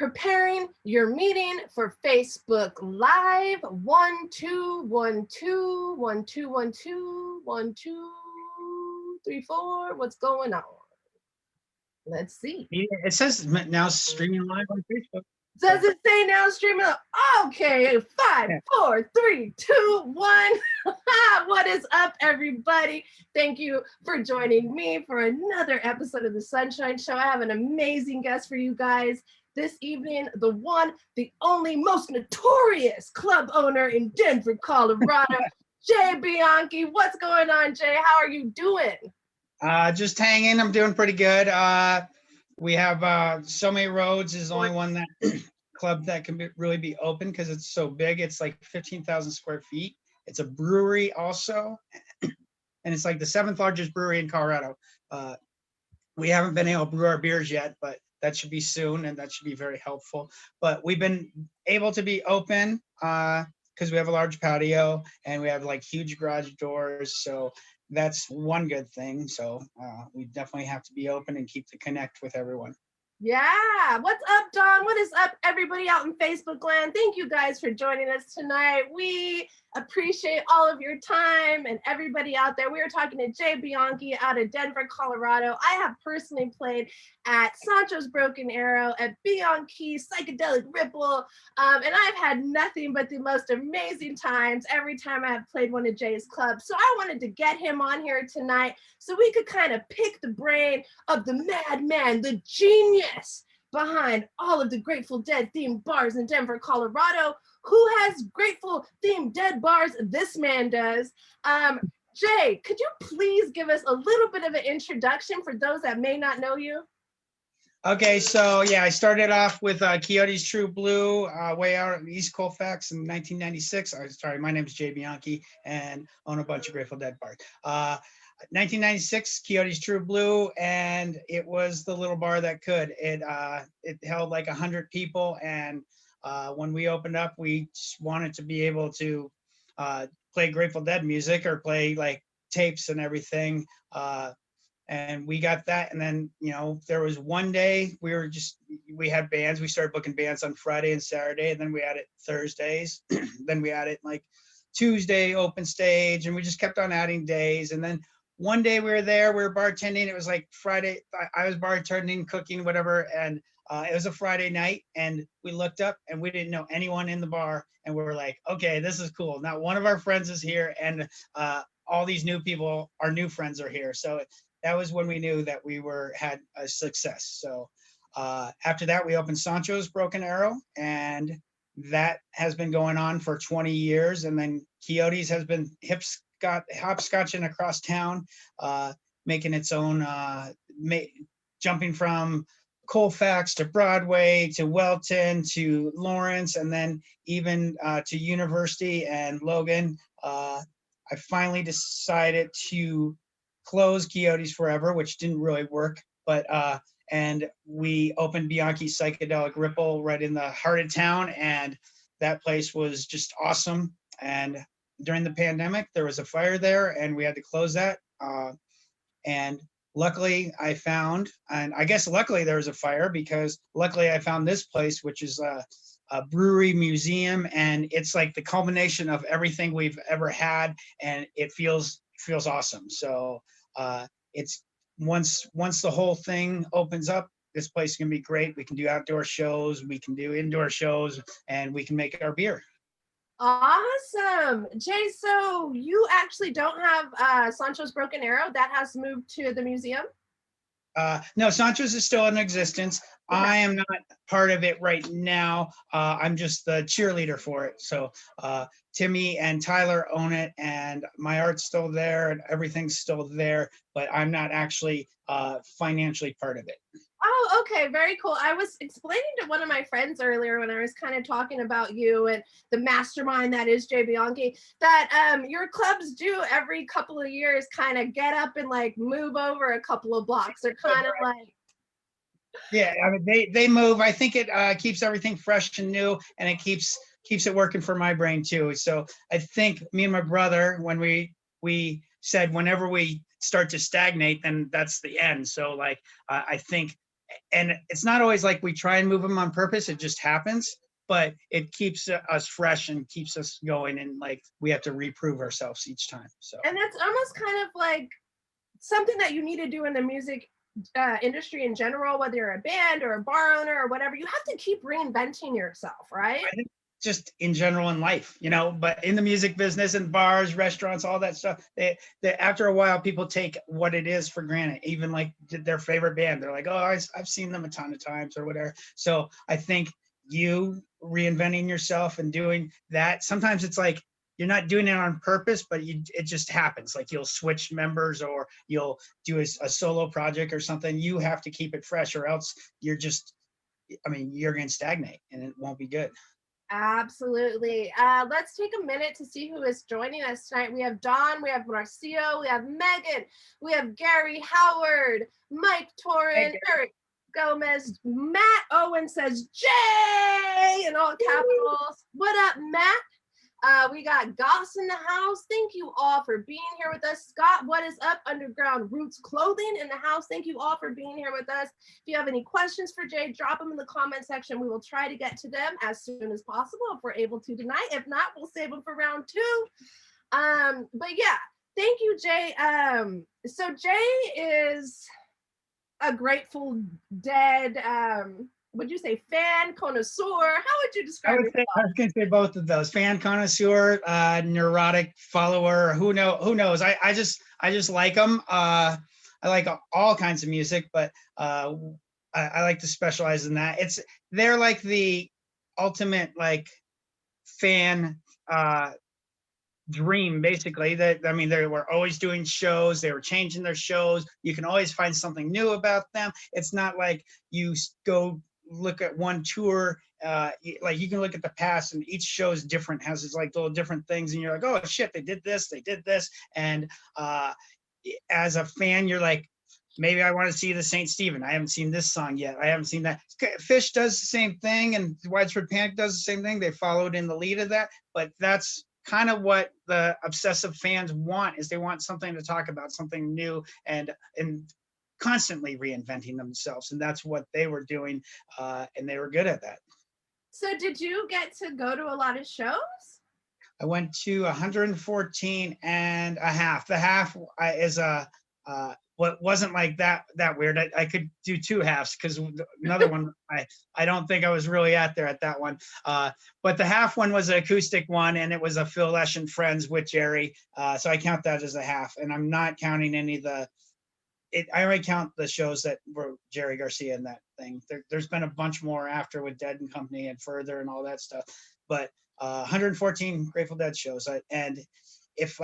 preparing your meeting for Facebook Live. 1 2 1 2 1 2 1 2 1 2 3 4. What's going on? Let's see. It says now streaming live on Facebook. Does it say now streaming? Okay, 5 4 3 2 1. What is up, everybody? Thank you for joining me for another episode of the Sunshine Show. I have an amazing guest for you guys this evening. The one, the only, most notorious club owner in Denver, Colorado, Jay Bianchi. What's going on, Jay? How are you doing? Just hanging. I'm doing pretty good. We have So Many Roads is the only one that club that can really be open because it's so big. It's like 15,000 square feet. It's a brewery also, and it's like the 7th largest brewery in Colorado. We haven't been able to brew our beers yet, but that should be soon, and that should be very helpful. But we've been able to be open because we have a large patio and we have like huge garage doors. So that's one good thing. So we definitely have to be open and keep the connect with everyone. Yeah. What's up, Don? What is up, everybody out in Facebook land? Thank you guys for joining us tonight. We appreciate all of your time and everybody out there. We were talking to Jay Bianchi out of Denver, Colorado. I have personally played at Sanchos Broken Arrow, at Bianchi, Psychedelic Ripple, and I've had nothing but the most amazing times every time I have played one of Jay's clubs. So I wanted to get him on here tonight so we could kind of pick the brain of the madman, the genius behind all of the Grateful Dead themed bars in Denver, Colorado. Who has Grateful themed Dead bars? This man does. Jay, could you please give us a little bit of an introduction for those that may not know you? Okay, so yeah, I started off with Coyote's True Blue way out in East Colfax in 1996. Sorry, my name is Jay Bianchi and own a bunch of Grateful Dead bars. 1996, Coyote's True Blue, and it was the little bar that could. It held like 100 people, and when we opened up, we just wanted to be able to play Grateful Dead music or play like tapes and everything. And we got that. And then, you know, there was one day we had bands. We started booking bands on Friday and Saturday, and then we added Thursdays. Then we added like Tuesday open stage, and we just kept on adding days. And then one day we were bartending. It was like Friday. I was bartending, cooking, whatever. And it was a Friday night, and we looked up and we didn't know anyone in the bar. And we were like, okay, this is cool. Now one of our friends is here, and all these new people, our new friends are here. So that was when we knew that we had a success. So after that, we opened Sanchos Broken Arrow, and that has been going on for 20 years. And then Coyotes has been hopscotching across town, making its own, jumping from Colfax to Broadway to Welton to Lawrence, and then even to University and Logan. I finally decided to close Coyotes forever, which didn't really work, but and we opened Bianchi Psychedelic Ripple right in the heart of town, and that place was just awesome. And during the pandemic, there was a fire there, and we had to close that. And luckily luckily there was a fire, because luckily I found this place, which is a brewery museum, and it's like the culmination of everything we've ever had, and it feels awesome. So it's once the whole thing opens up, this place is gonna be great. We can do outdoor shows, we can do indoor shows, and we can make our beer. Awesome. Jay, so you actually don't have Sancho's Broken Arrow? That has moved to the museum? No, Sanchos is still in existence. Okay. I am not part of it right now. I'm just the cheerleader for it. So Timmy and Tyler own it, and my art's still there and everything's still there, but I'm not actually financially part of it. Oh, okay, very cool. I was explaining to one of my friends earlier when I was kind of talking about you and the mastermind that is Jay Bianchi, that your clubs do every couple of years kind of get up and like move over a couple of blocks. They're kind of like, yeah, I mean they move. I think it keeps everything fresh and new, and it keeps it working for my brain too. So I think me and my brother, when we said whenever we start to stagnate, then that's the end. So like I think and it's not always like we try and move them on purpose. It just happens, but it keeps us fresh and keeps us going. And like, we have to reprove ourselves each time. So, and that's almost kind of like something that you need to do in the music industry in general, whether you're a band or a bar owner or whatever. You have to keep reinventing yourself, right? I think just in general in life, you know, but in the music business and bars, restaurants, all that stuff, they after a while, people take what it is for granted, even like their favorite band. They're like, oh, I've seen them a ton of times or whatever. So I think you reinventing yourself and doing that, sometimes it's like, you're not doing it on purpose, but it just happens. Like you'll switch members or you'll do a solo project or something. You have to keep it fresh or else you're just, I mean, you're going to stagnate and it won't be good. Absolutely. Let's take a minute to see who is joining us tonight. We have Don, we have Marcio, we have Megan, we have Gary Howard, Mike Torin, Hey, Eric Gomez, Matt Owen says J in all capitals. What up, Matt? We got Goss in the house. Thank you all for being here with us. Scott, what is up? Underground Roots Clothing in the house. Thank you all for being here with us. If you have any questions for Jay, drop them in the comment section. We will try to get to them as soon as possible if we're able to tonight. If not, we'll save them for round two. But yeah, thank you, Jay. So Jay is a Grateful Dead would you say fan, connoisseur? How would you describe yourself? I was going to say both of those: fan, connoisseur, neurotic follower. Who knows? I just like them. I like all kinds of music, but I like to specialize in that. They're like the ultimate like fan dream, basically. That, I mean, they were always doing shows. They were changing their shows. You can always find something new about them. It's not like you go look at one tour, like you can look at the past and each show is different, has its like little different things, and you're like, oh shit, they did this, and as a fan, you're like, maybe I want to see the St. Stephen. I haven't seen this song yet. I haven't seen that. Fish does the same thing, and Widespread Panic does the same thing. They followed in the lead of that, but that's kind of what the obsessive fans want, is they want something to talk about, something new, and constantly reinventing themselves. And that's what they were doing, and they were good at that. So did you get to go to a lot of shows? I went to 114 and a half. The half is what wasn't like that weird. I could do two halves, because another one I don't think I was really at that one. But the half one was an acoustic one, and it was a Phil Lesh and Friends with Jerry. So I count that as a half, and I'm not counting any of I only count the shows that were Jerry Garcia and that thing. There's been a bunch more after with Dead and Company and Further and all that stuff. But 114 Grateful Dead shows. And if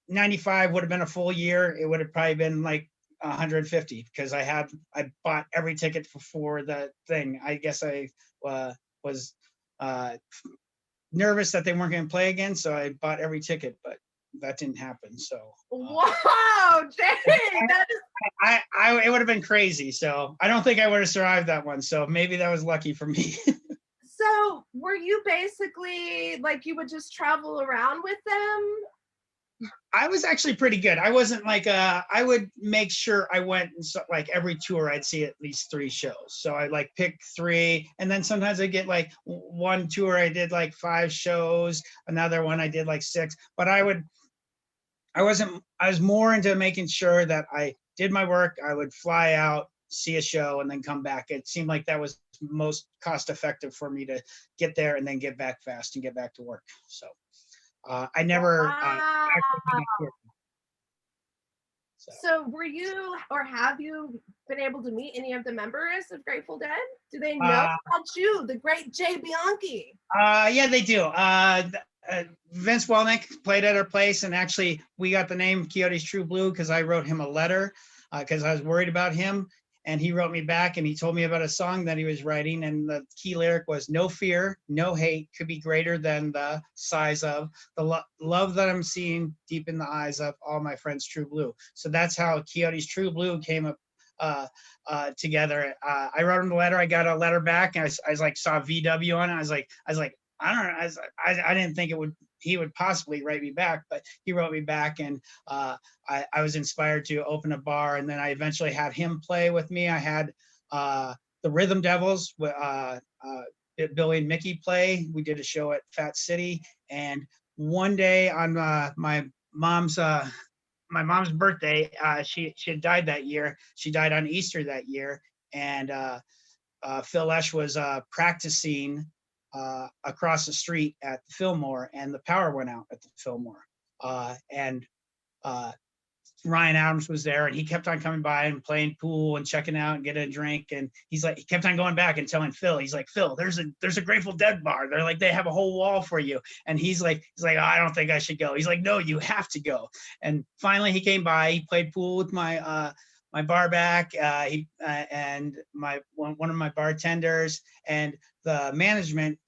95 would have been a full year, it would have probably been like 150, because I bought every ticket for the thing. I guess I was nervous that they weren't going to play again, so I bought every ticket, but that didn't happen. So wow, Jay, that is it would have been crazy. So I don't think I would have survived that one. So maybe that was lucky for me. So were you basically like, you would just travel around with them? I was actually pretty good. I wasn't like I would make sure I went, and so, like every tour I'd see at least 3 shows. So I like pick 3, and then sometimes I get like one tour I did like 5 shows, another one I did like 6. But I was more into making sure that I did my work. I would fly out, see a show, and then come back. It seemed like that was most cost effective for me to get there and then get back fast and get back to work. So I never wow. So were you, or have you been able to meet any of the members of Grateful Dead? Do they know about you, the great Jay Bianchi? Yeah, they do. Vince Welnick played at our place, and actually we got the name Quixote's True Blue because I wrote him a letter because I was worried about him, and he wrote me back and he told me about a song that he was writing, and the key lyric was, "No fear, no hate could be greater than the size of the love that I'm seeing deep in the eyes of all my friends True Blue." So that's how Quixote's True Blue came up together. I wrote him the letter. I got a letter back, and I was like, saw VW on it. I was like, I don't know. I didn't think it would he would possibly write me back, but he wrote me back, and I was inspired to open a bar, and then I eventually had him play with me. I had the Rhythm Devils, Billy and Mickey play. We did a show at Fat City, and one day on my mom's birthday, she had died that year. She died on Easter that year, and Phil Lesh was practicing across the street at the Fillmore, and the power went out at the Fillmore. And Ryan Adams was there, and he kept on coming by and playing pool and checking out and getting a drink. And he kept on going back and telling Phil, he's like, Phil, there's a Grateful Dead bar. They're like, they have a whole wall for you. And he's like, oh, I don't think I should go. He's like, no, you have to go. And finally he came by, he played pool with my bar back, and one of my bartenders, and the management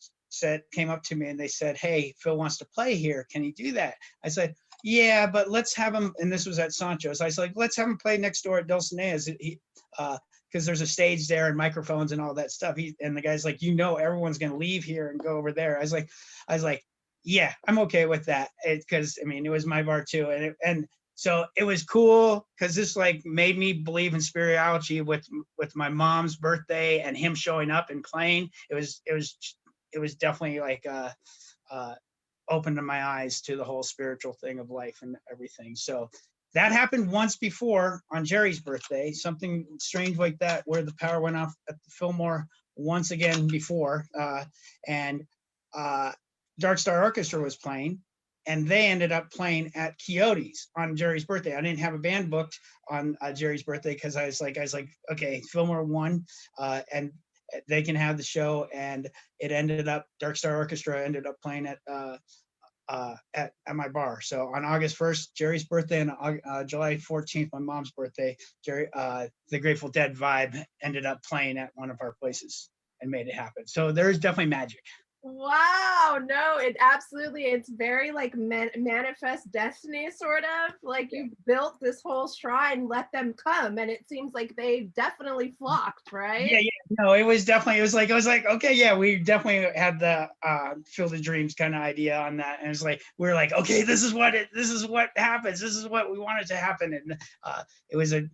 came up to me and they said, hey, Phil wants to play here. Can he do that? I said, yeah, but let's have him, and this was at Sanchos. I was like, let's have him play next door at Dulcinea's, because there's a stage there and microphones and all that stuff. And the guy's like, everyone's gonna leave here and go over there. I was like, yeah, I'm okay with that, because I mean, it was my bar too, and so it was cool because this made me believe in spirituality with my mom's birthday and him showing up and playing. It was definitely opened my eyes to the whole spiritual thing of life and everything. So that happened once before on Jerry's birthday, something strange like that, where the power went off at the Fillmore once again before, and Dark Star Orchestra was playing, and they ended up playing at Quixote's on Jerry's birthday. I didn't have a band booked on Jerry's birthday because I was like, okay, Fillmore won, and they can have the show. And it ended up, Dark Star Orchestra ended up playing at my bar. So on August 1st, Jerry's birthday, and July 14th, my mom's birthday, the Grateful Dead Vibe ended up playing at one of our places and made it happen. So there's definitely magic. Wow, no, it's very manifest destiny, sort of like you built this whole shrine, let them come, and it seems like they definitely flocked, right? Yeah, no, it was like, okay, yeah, we definitely had the Field of Dreams kind of idea on that, and it's like we were like, okay, this is what happens, this is what we wanted to happen, and it was a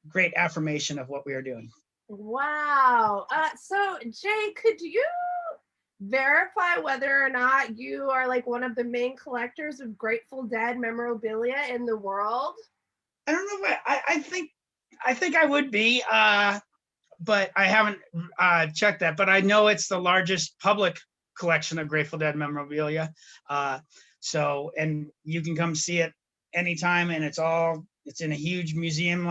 great affirmation of what we were doing. Wow. So Jay, could you verify whether or not you are one of the main collectors of Grateful Dead memorabilia in the world? I don't know if I think I would be, but I haven't checked that. But I know it's the largest public collection of Grateful Dead memorabilia. So, and you can come see it anytime, and it's in a huge museum,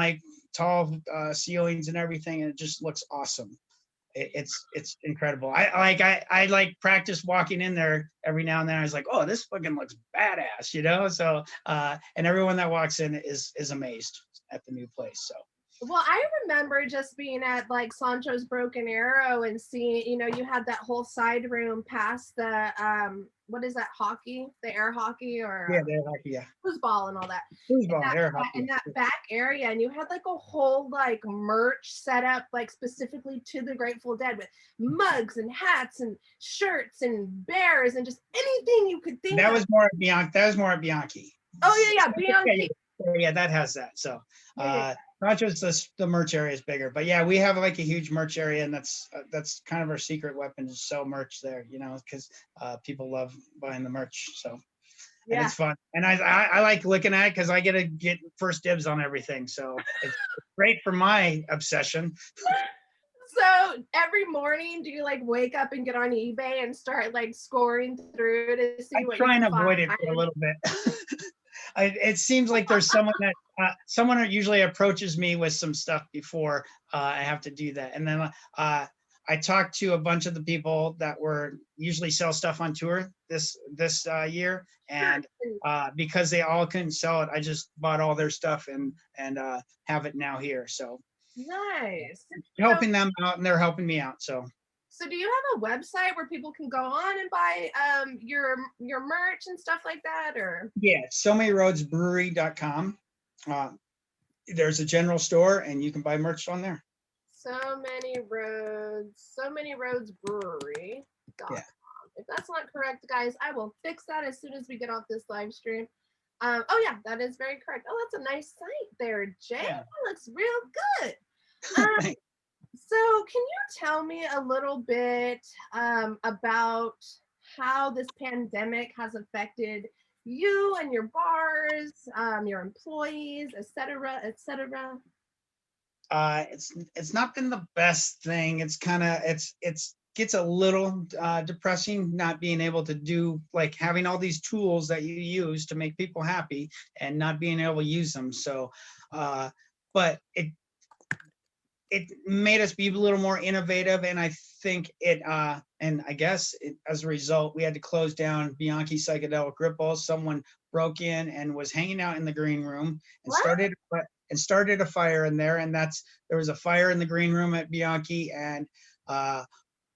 tall ceilings and everything, and it just looks awesome. It's incredible. I practice walking in there every now and then. I was like, oh, this fucking looks badass, So and everyone that walks in is amazed at the new place. So Well, I remember just being at Sancho's Broken Arrow and seeing, you had that whole side room past the what is that, hockey, the air hockey, or yeah, the air hockey, yeah, foosball and all that. foosball, air hockey, in that back area, and you had a whole merch set up specifically to the Grateful Dead, with mugs and hats and shirts and bears and just anything you could think that of. was more at Bianchi. That was more at Bianchi. Oh yeah, Bianchi. Yeah, that has that. So not just the merch area is bigger, but yeah, we have a huge merch area, and that's kind of our secret weapon, to sell merch there, because people love buying the merch. So and it's fun, and I like looking at it because I get first dibs on everything. So it's great for my obsession. So every morning, do you wake up and get on eBay and start scoring through to see what you can find? I try and avoid it for a little bit. It seems like there's someone that usually approaches me with some stuff before I have to do that, and then I talked to a bunch of the people that were usually sell stuff on tour this year, and because they all couldn't sell it, I just bought all their stuff and have it now here. So nice. Helping them out, and they're helping me out. So do you have a website where people can go on and buy your merch and stuff like that, or? Yeah, SoManyRoadsBrewery.com. There's a general store, and you can buy merch on there. So Many Roads Brewery.com. Yeah. If that's not correct, guys, I will fix that as soon as we get off this live stream. Oh yeah, that is very correct. Oh, that's a nice site there, Jay. Yeah. That looks real good. So can you tell me a little bit about how this pandemic has affected you and your bars, your employees, et cetera, et cetera? It's not been the best thing. It's kind of it's gets a little depressing not being able to do, like, having all these tools that you use to make people happy and not being able to use them. So but it made us be a little more innovative, and I think and I guess as a result, we had to close down Bianchi Psychedelic Ripples. Someone broke in and was hanging out in the green room and What? started a fire in there, and there was a fire in the green room at Bianchi, and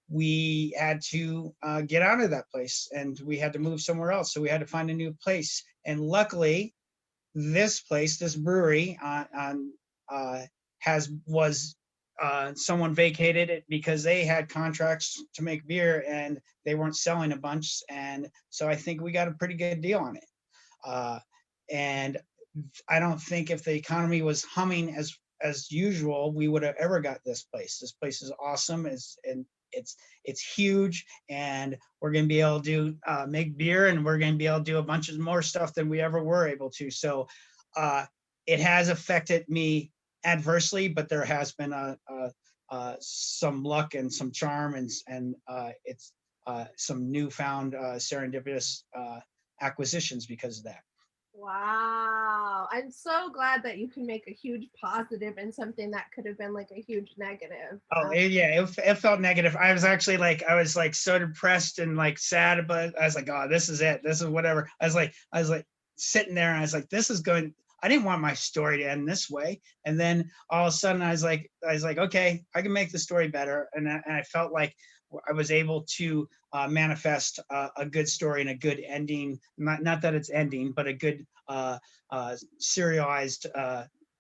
we had to get out of that place, and we had to move somewhere else. So we had to find a new place, and luckily, this place, this brewery, someone vacated it because they had contracts to make beer and they weren't selling a bunch, and so I think we got a pretty good deal on it. And I don't think if the economy was humming as usual, we would have ever got this place. This place is awesome, and it's huge, and we're going to be able to make beer, and we're going to be able to do a bunch of more stuff than we ever were able to. So it has affected me adversely, but there has been some luck and some charm, and it's some newfound serendipitous acquisitions because of that. Wow. I'm so glad that you can make a huge positive in something that could have been like a huge negative. Oh, it felt negative. I was actually like, so depressed and like sad, but I was like, oh, this is it. This is whatever. I was like sitting there, and I was like, this is going. I didn't want my story to end this way. And then all of a sudden, I was like, okay, I can make the story better. And I felt like I was able to manifest a good story and a good ending. Not that it's ending, but a good serialized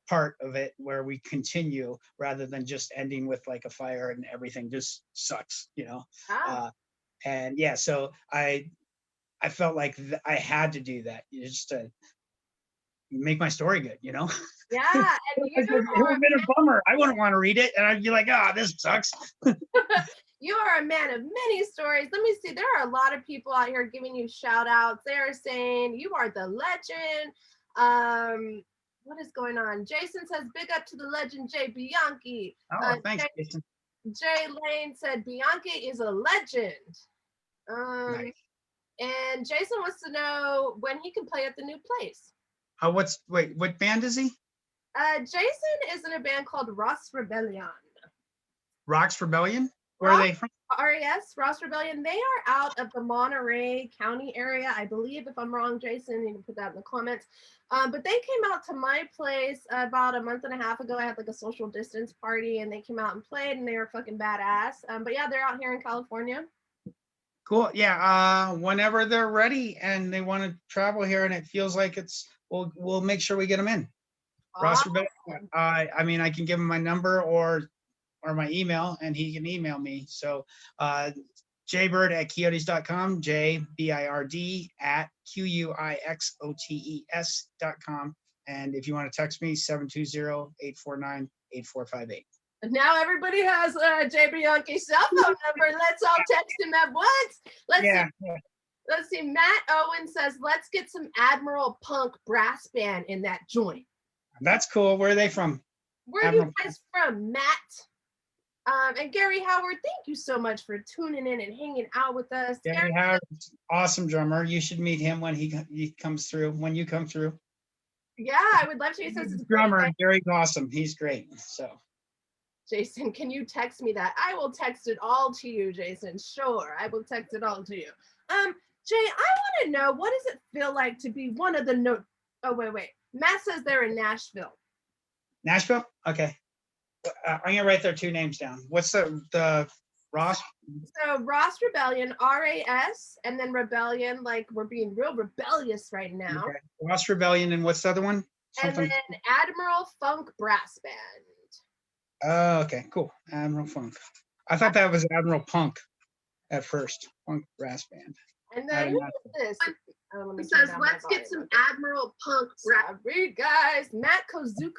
part of it where we continue rather than just ending with like a fire and everything just sucks, you know. And yeah, so I felt like I had to do that just to make my story good, you know. Yeah, and It would have been a bummer. I wouldn't want to read it, and I'd be like, oh, this sucks. you are a man of many stories. Let me see. There are a lot of people out here giving you shout outs. They are saying you are the legend. What is going on? Jason says, big up to the legend, Jay Bianchi. Oh, thanks, Jason. Jay Lane said, Bianchi is a legend. Nice. And Jason wants to know when he can play at the new place. What band is he? Jason is in a band called Ross Rebellion. Rock's Rebellion? Where are they from? RAS, Ross Rebellion. They are out of the Monterey County area, I believe. If I'm wrong, Jason, you can put that in the comments. But they came out to my place about a month and a half ago. I had like a social distance party, and they came out and played, and they were fucking badass. But yeah, they're out here in California. Cool. Yeah. Whenever they're ready and they want to travel here, and it feels like we'll make sure we get them in. Ross Rebellion. I mean, I can give him my number or my email, and he can email me. So jbird@quixotes.com, jbird@quixotes.com. And if you want to text me, 720-849-8458. Now everybody has Jay Bianchi's cell phone number. Let's all text him at once. Let's see. Matt Owen says, let's get some Admiral Punk brass band in that joint. That's cool. Where are they from? Where are you guys from, Matt? And Gary Howard, thank you so much for tuning in and hanging out with us. Gary Howard, awesome drummer. You should meet him when he comes through. When you come through. Yeah, I would love to. He says it's drummer. Gary's awesome. He's great. So, Jason, can you text me that? I will text it all to you, Jason. Sure, I will text it all to you. Jay, I want to know, what does it feel like to be one of the Oh, wait. Matt says they're in Nashville. Nashville? Okay. I'm gonna write their two names down. What's the Ross? So Ross Rebellion, RAS, and then Rebellion, like we're being real rebellious right now. Okay. Ross Rebellion, and what's the other one? Something. And then Admiral Funk Brass Band. Oh, okay, cool. Admiral Funk. I thought that was Admiral Punk. at first, punk brass band. And I then did who not- is this? Oh, let me It turn says, down my let's get some volume. Admiral Punk rap. Sorry, guys. Matt Kokuza.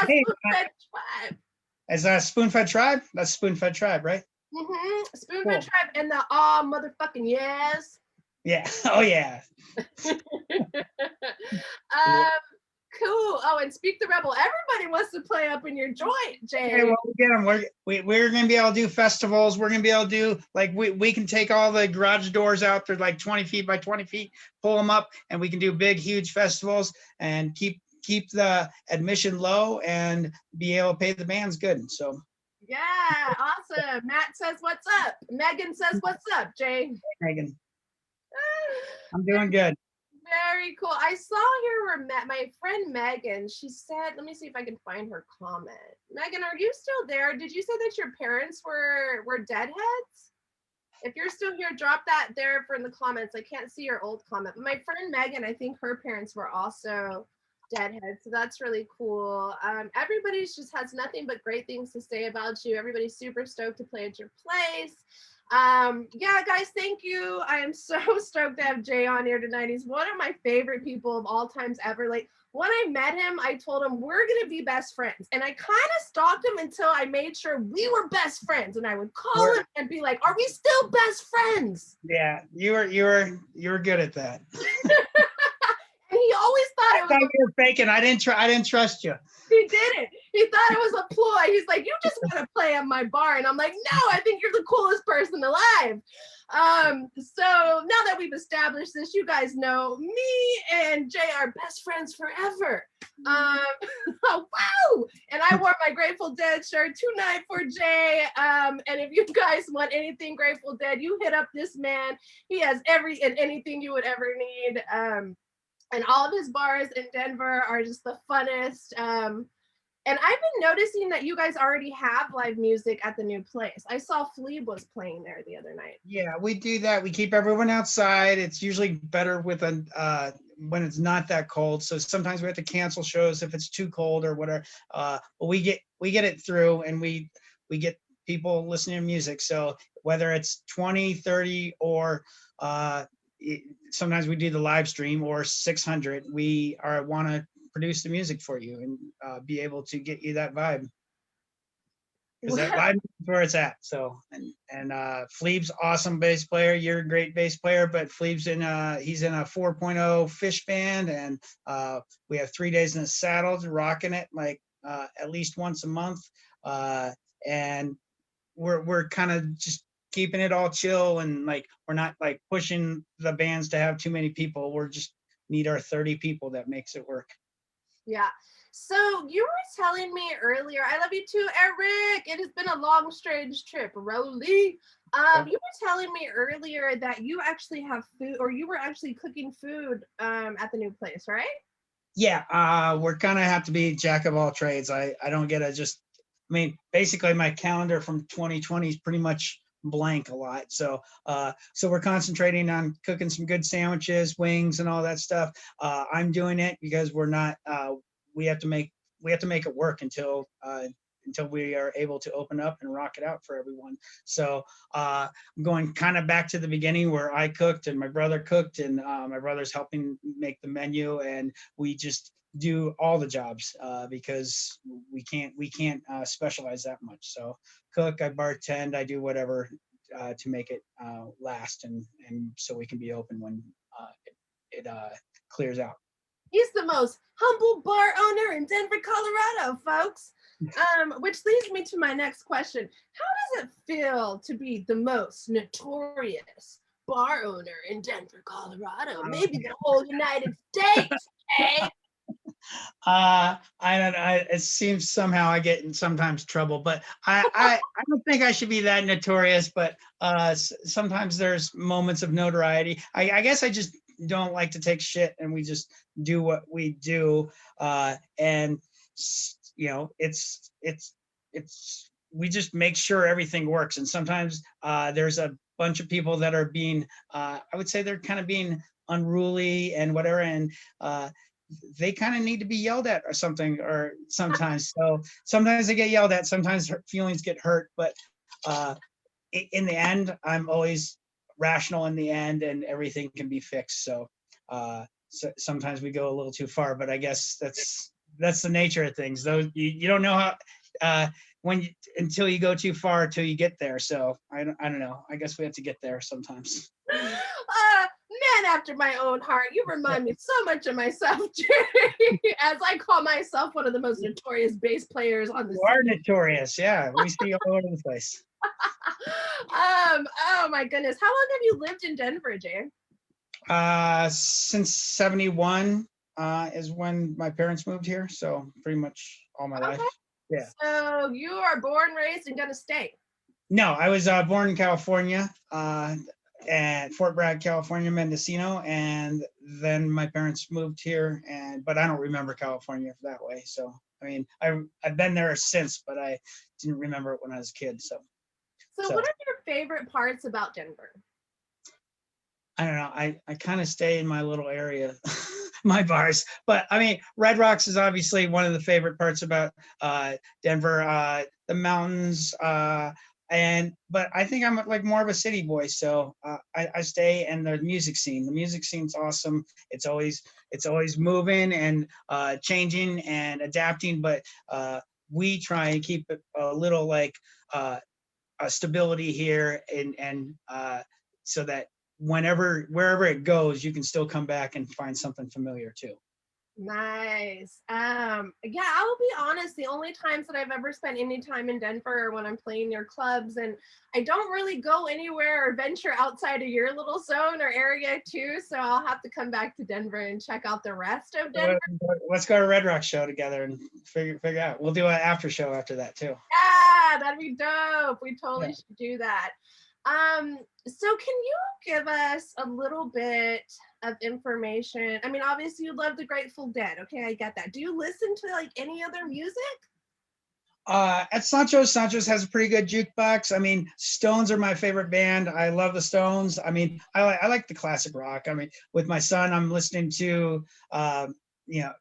Hey, Spoon-Fed Tribe. is that Spoon-Fed Tribe? That's Spoon-Fed Tribe, right? Spoon-Fed Cool. Tribe and the motherfucking yes. Yeah. Oh yeah. Cool. Oh, and Speak the Rebel. Everybody wants to play up in your joint, Jay. Okay, well, we get them. We're gonna be able to do festivals. We're gonna be able to do like we can take all the garage doors out. They're like 20 feet by 20 feet. Pull them up, and we can do big, huge festivals and keep the admission low and be able to pay the bands good. So Yeah, awesome. Matt says what's up. Megan says what's up, Jay. Megan, I'm doing good. Very cool. I saw here where my friend Megan, she said, let me see if I can find her comment. Megan, are you still there? Did you say that your parents were deadheads? If you're still here, drop that there for in the comments. I can't see your old comment. But my friend Megan, I think her parents were also deadheads. So that's really cool. Everybody just has nothing but great things to say about you. Everybody's super stoked to play at your place. Yeah, guys, thank you. I am so stoked to have Jay on here tonight. He's one of my favorite people of all times ever. Like when I met him, I told him we're gonna be best friends, and I kind of stalked him until I made sure we were best friends. And I would call him and be like, "Are we still best friends?" Yeah, you were good at that. And he always thought it I was. thought you were faking. I didn't trust you. He didn't. He thought it was a ploy. He's like, "You just want to play at my bar," and I'm like, "No, I think you're the coolest person alive." So now that we've established this, you guys know me and Jay are best friends forever. Oh, wow! And I wore my Grateful Dead shirt tonight for Jay. And if you guys want anything Grateful Dead, you hit up this man. He has anything you would ever need. And all of his bars in Denver are just the funnest. And I've been noticing that you guys already have live music at the new place. I saw Fleeb was playing there the other night. Yeah, we do that. We keep everyone outside. It's usually better with when it's not that cold. So sometimes we have to cancel shows if it's too cold or whatever. But we get it through, and we get people listening to music. So whether it's 20, 30, or sometimes we do the live stream, or 600, we want to produce the music for you and be able to get you that vibe. Because that live is where it's at. So and Fleeb's awesome bass player. You're a great bass player, but Fleeb's he's in a 4.0 fish band, and we have 3 days in the saddle, rocking it like at least once a month. And we're kind of just keeping it all chill, and like we're not like pushing the bands to have too many people. We're just need our 30 people that makes it work. Yeah. So you were telling me earlier, I love you too, Eric. It has been a long, strange trip. Roly. You were telling me earlier that you actually have food, or you were actually cooking food at the new place, right? Yeah, we're gonna have to be jack of all trades. I don't get basically my calendar from 2020 is pretty much blank a lot. So we're concentrating on cooking some good sandwiches, wings, and all that stuff. I'm doing it because we're not. We have to make it work until we are able to open up and rock it out for everyone. So I'm going kind of back to the beginning where I cooked and my brother cooked, and my brother's helping make the menu, and we just do all the jobs because we can't specialize that much. So cook, I bartend, I do whatever to make it last, and so we can be open when it clears out. He's the most humble bar owner in Denver, Colorado, folks. Which leads me to my next question. How does it feel to be the most notorious bar owner in Denver, Colorado? Maybe the whole United States, eh? I don't know. It seems somehow I get in sometimes trouble, but I don't think I should be that notorious. But sometimes there's moments of notoriety. I guess I just don't like to take shit, and we just do what we do. And you know, it's we just make sure everything works. And sometimes there's a bunch of people that are being I would say they're kind of being unruly and whatever, and they kind of need to be yelled at or something, or sometimes. So sometimes they get yelled at, sometimes feelings get hurt, but in the end, I'm always rational in the end, and everything can be fixed. So, so sometimes we go a little too far, but I guess that's the nature of things. Though you don't know how until you go too far till you get there. So I don't know. I guess we have to get there sometimes. Man after my own heart. You remind me so much of myself, Jerry. As I call myself one of the most notorious bass players on the You are scene. notorious, yeah. We see you all over the place. Oh my goodness. How long have you lived in Denver, Jay? Since 71 is when my parents moved here. So pretty much all my life. Okay. Yeah. So you are born, raised, and gonna stay. No, I was born in California, at Fort Bragg, California, Mendocino, and then my parents moved here. But I don't remember California that way. So I mean, I've been there since, but I didn't remember it when I was a kid. So What are your favorite parts about Denver? I don't know. I kind of stay in my little area, my bars. But I mean, Red Rocks is obviously one of the favorite parts about Denver. The mountains, but I think I'm like more of a city boy. So I stay, and the music scene. The music scene's awesome. It's always moving and changing and adapting. But we try and keep it a little like a stability here, and so that wherever it goes, you can still come back and find something familiar too. Nice. Yeah, I will be honest, the only times that I've ever spent any time in Denver are when I'm playing your clubs, and I don't really go anywhere or venture outside of your little zone or area too. So I'll have to come back to Denver and check out the rest of Denver. Let's go to Red Rock show together and figure out. We'll do an after show after that too. Yeah, that'd be dope. We totally should do that. So can you give us a little bit of information? I mean, obviously you love the Grateful Dead. Okay, I get that. Do you listen to like any other music? At Sanchos has a pretty good jukebox. I mean, Stones are my favorite band. I love the Stones. I mean, I like the classic rock. I mean, with my son, I'm listening to, you know,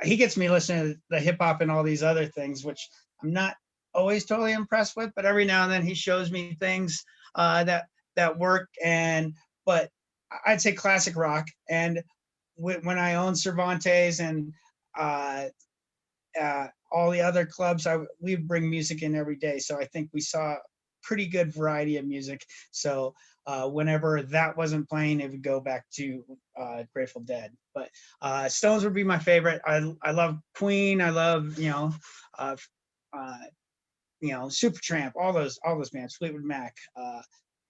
he gets me listening to the hip hop and all these other things, which I'm not always totally impressed with, but every now and then he shows me things that work. But I'd say classic rock. And when I owned Cervantes and all the other clubs, we bring music in every day. So I think we saw a pretty good variety of music. So whenever that wasn't playing, it would go back to Grateful Dead. But Stones would be my favorite. I love Queen. I love Supertramp, all those bands, Fleetwood Mac.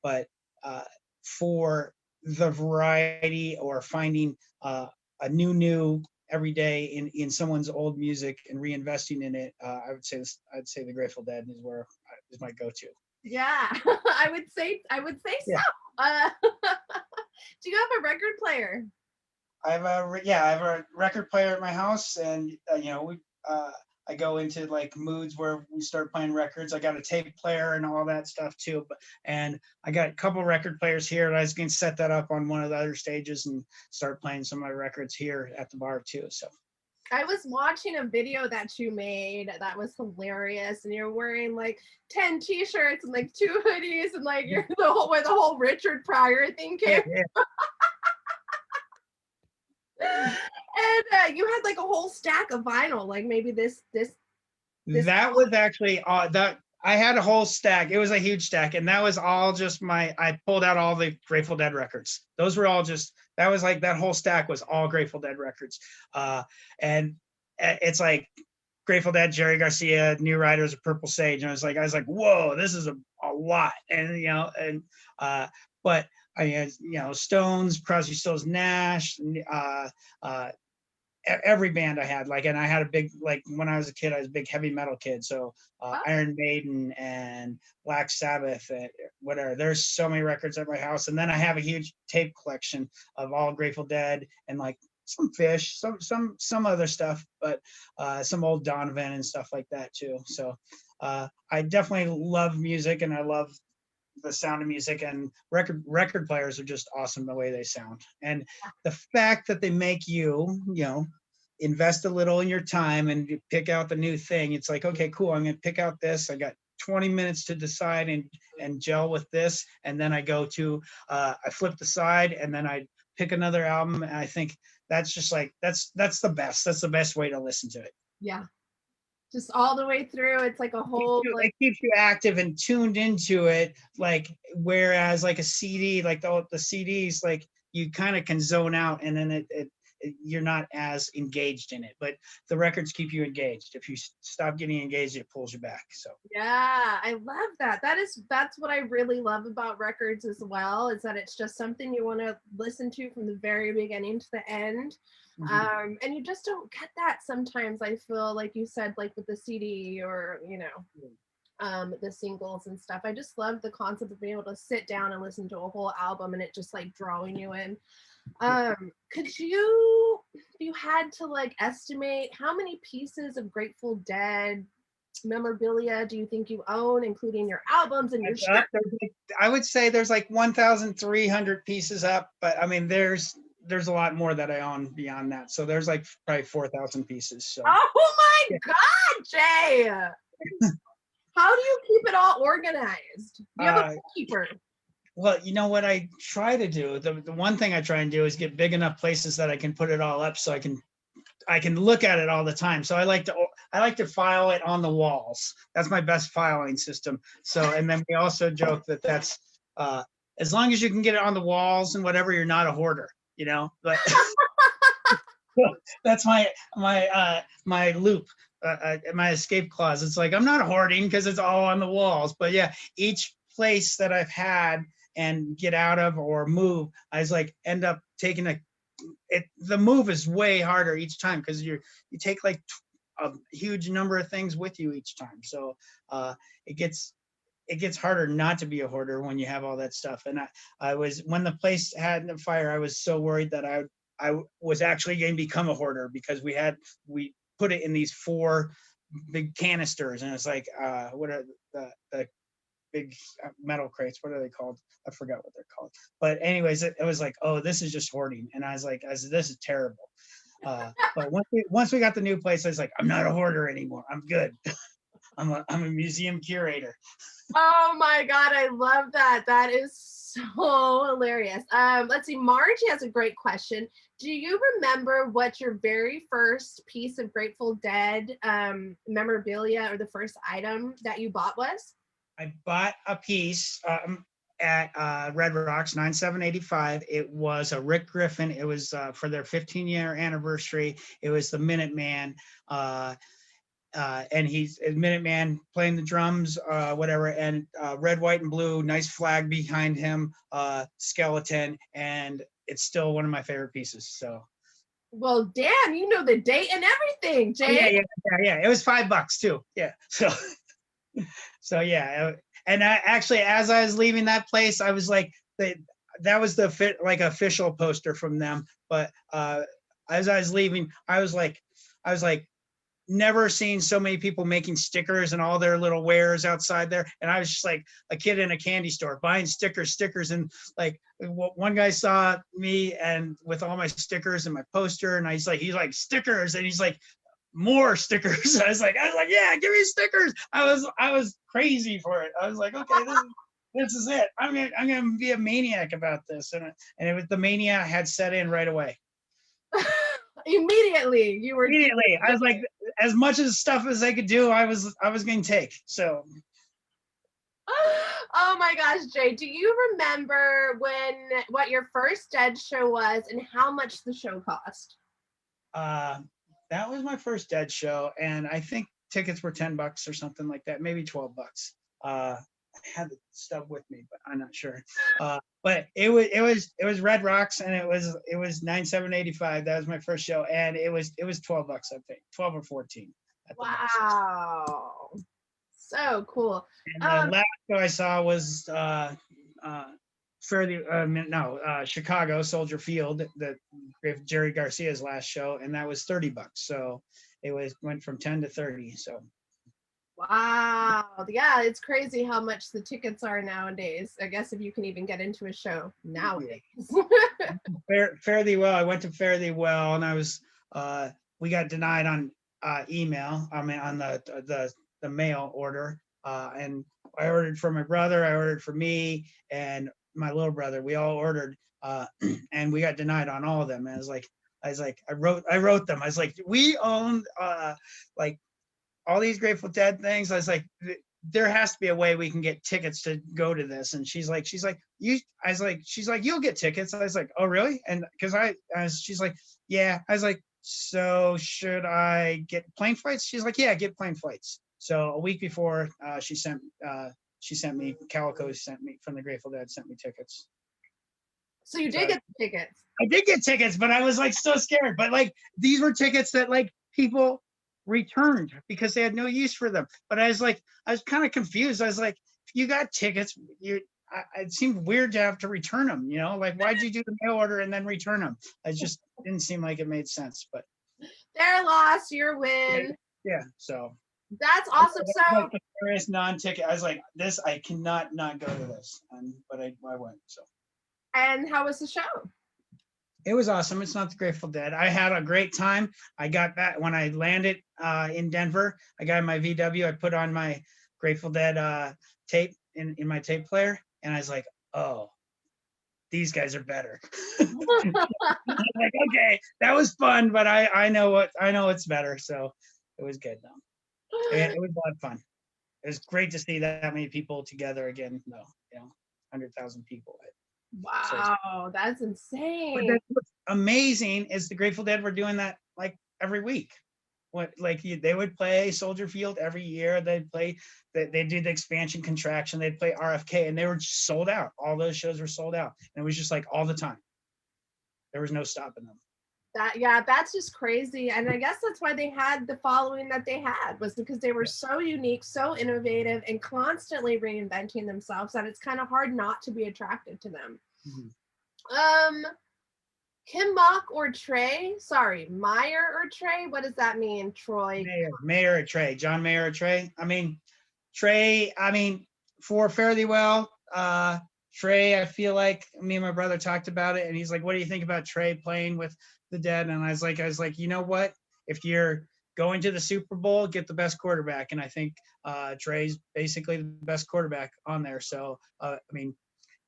But for the variety or finding a new every day in someone's old music and reinvesting in it, I'd say the Grateful Dead is my go-to. Yeah, I would say so. Yeah. Do you have a record player? I have a record player at my house, and I go into like moods where we start playing records. I got a tape player and all that stuff too. And I got a couple record players here, and I was going to set that up on one of the other stages and start playing some of my records here at the bar too. So I was watching a video that you made that was hilarious, and you're wearing like 10 t-shirts and like 2 hoodies, and like you're the whole Richard Pryor thing came. yeah. And you had like a whole stack of vinyl, like maybe this. That was actually that I had a whole stack. It was a huge stack, and that was all just I pulled out all the Grateful Dead records. Those were all that was like that whole stack was all Grateful Dead records. And it's like Grateful Dead, Jerry Garcia, New Riders of Purple Sage. And I was like, whoa, this is a lot. And but I Stones, Crosby, Stills, Nash, every band I had, and I had a big, when I was a kid, I was a big heavy metal kid. So Iron Maiden and Black Sabbath and whatever. There's so many records at my house. And then I have a huge tape collection of all Grateful Dead and some Fish, some other stuff, but some old Donovan and stuff like that too. So I definitely love music, and I love the sound of music, and record players are just awesome the way they sound. And the fact that they make invest a little in your time and you pick out the new thing. It's like, okay, cool. I'm going to pick out this. I got 20 minutes to decide and gel with this. And then I go to, I flip the side and then I pick another album. And I think that's just like, that's the best. That's the best way to listen to it. Yeah. Just all the way through. It's like a whole, It keeps you active and tuned into it. Like, whereas like a CD, like the CDs, like you kind of can zone out and then you're not as engaged in it, but the records keep you engaged. If you stop getting engaged, it pulls you back. So yeah, I love that. That's what I really love about records as well, is that it's just something you want to listen to from the very beginning to the end. Mhm. And you just don't get that sometimes. I feel like you said, like with the CD or the singles and stuff. I just love the concept of being able to sit down and listen to a whole album and it just like drawing you in. Could you, if you had to like estimate how many pieces of Grateful Dead memorabilia do you think you own, including your albums and your shirts? I would say there's like 1,300 pieces up, but I mean, there's a lot more that I own beyond that. So there's like probably 4,000 pieces. So Oh my God, Jay! How do you keep it all organized? Do you have a bookkeeper? Well, you know what I try to do? The one thing I try and do is get big enough places that I can put it all up so I can look at it all the time. So I like to file it on the walls. That's my best filing system. So, and then we also joke that that's as long as you can get it on the walls and whatever, you're not a hoarder, you know. But that's my loop. My escape clause. It's like I'm not hoarding because it's all on the walls. But yeah, each place that I've had and get out of or move, I was like end up taking the move is way harder each time because you take like a huge number of things with you each time. So it gets harder not to be a hoarder when you have all that stuff. And I was, when the place had the fire, I was so worried that I was actually going to become a hoarder because we put it in these 4 big canisters and it's like what are the big metal crates, what are they called? I forgot what they're called. But anyways, it was like, oh, this is just hoarding. And I said, this is terrible. But once we got the new place, I was like, I'm not a hoarder anymore. I'm good. I'm a museum curator. Oh my God, I love that. That is so hilarious. Let's see, Margie has a great question. Do you remember what your very first piece of Grateful Dead memorabilia or the first item that you bought was? I bought a piece at Red Rocks 9785. It was a Rick Griffin. It was for their 15-year anniversary. It was the Minuteman. And he's a Minuteman playing the drums, whatever, and red, white, and blue, nice flag behind him, skeleton, and it's still one of my favorite pieces. So, well, damn, you know the date and everything, Jay. Yeah. It was $5 too. Yeah. So yeah, and I actually, as I was leaving that place, I was like, that was the official poster from them. But as I was leaving, I was like. Never seen so many people making stickers and all their little wares outside there. And I was just like a kid in a candy store buying stickers. And like one guy saw me and with all my stickers and my poster and he's like stickers. And he's like, more stickers. I was like, yeah, give me stickers. I was crazy for it. I was like, okay, this is it. I'm gonna be a maniac about this. And it was the mania had set in right away. Immediately I was like, as much as stuff as I could do, I was going to take. So oh my gosh, Jay, do you remember what your first Dead show was and how much the show cost? That was my first Dead show, and I think tickets were $10 or something like that, maybe $12. I had the stuff with me, but I'm not sure. But it was Red Rocks, and it was 9785. That was my first show, and it was $12, I think, 12 or 14. Wow, so cool. And the last show I saw was Chicago, Soldier Field, Jerry Garcia's last show, and that was $30. So it went from 10 to 30. So. Wow. Yeah, it's crazy how much the tickets are nowadays. I guess if you can even get into a show nowadays. Fare Thee Well. I went to Fare Thee Well, and I was we got denied on email. I mean, on the mail order. And I ordered for my brother. I ordered for me and my little brother. We all ordered, and we got denied on all of them. And I wrote them. I was like, we own like all these Grateful Dead things. I was like, there has to be a way we can get tickets to go to this. And she's like, she's like, you'll get tickets. I was like, oh really? And because she's like, yeah. I was like, so should I get plane flights? She's like, yeah, get plane flights. So a week before, she sent me, Calico sent me from the Grateful Dead, sent me tickets. So you did get the tickets. I did get tickets, but I was like so scared. But like these were tickets that like people returned because they had no use for them. But I was kind of confused. I was like, if you got tickets, it seemed weird to have to return them. You know, like why'd you do the mail order and then return them? It just didn't seem like it made sense. But their loss, your win. Yeah. So that's awesome. So like the serious non-ticket. I was like, this, I cannot not go to this. But I went. So. And how was the show? It was awesome. It's not the Grateful Dead. I had a great time. I got back when I landed in Denver. I got my VW. I put on my Grateful Dead tape in my tape player, and I was like, "Oh, these guys are better." I was like, "Okay, that was fun, but I know it's better." So it was good though. It was a lot of fun. It was great to see that many people together again. No, 100,000 people. Wow, that's insane. But that's what's amazing is the Grateful Dead were doing that like every week. They would play Soldier Field every year. They did the expansion contraction. They'd play RFK, and they were just sold out. All those shows were sold out, and it was just like all the time. There was no stopping them. That's just crazy. And I guess that's why they had the following that they had, was because they were so unique, so innovative, and constantly reinventing themselves that it's kind of hard not to be attracted to them. Mm-hmm. Kim Mock or Trey? Sorry, Meyer or Trey? What does that mean, Troy? Mayer or Trey? John Mayer or Trey? I mean, Trey, for Fairly Well. Trey, I feel like me and my brother talked about it, and he's like, what do you think about Trey playing with the Dead? And I was like, you know what? If you're going to the Super Bowl, get the best quarterback. And I think Trey's basically the best quarterback on there. So,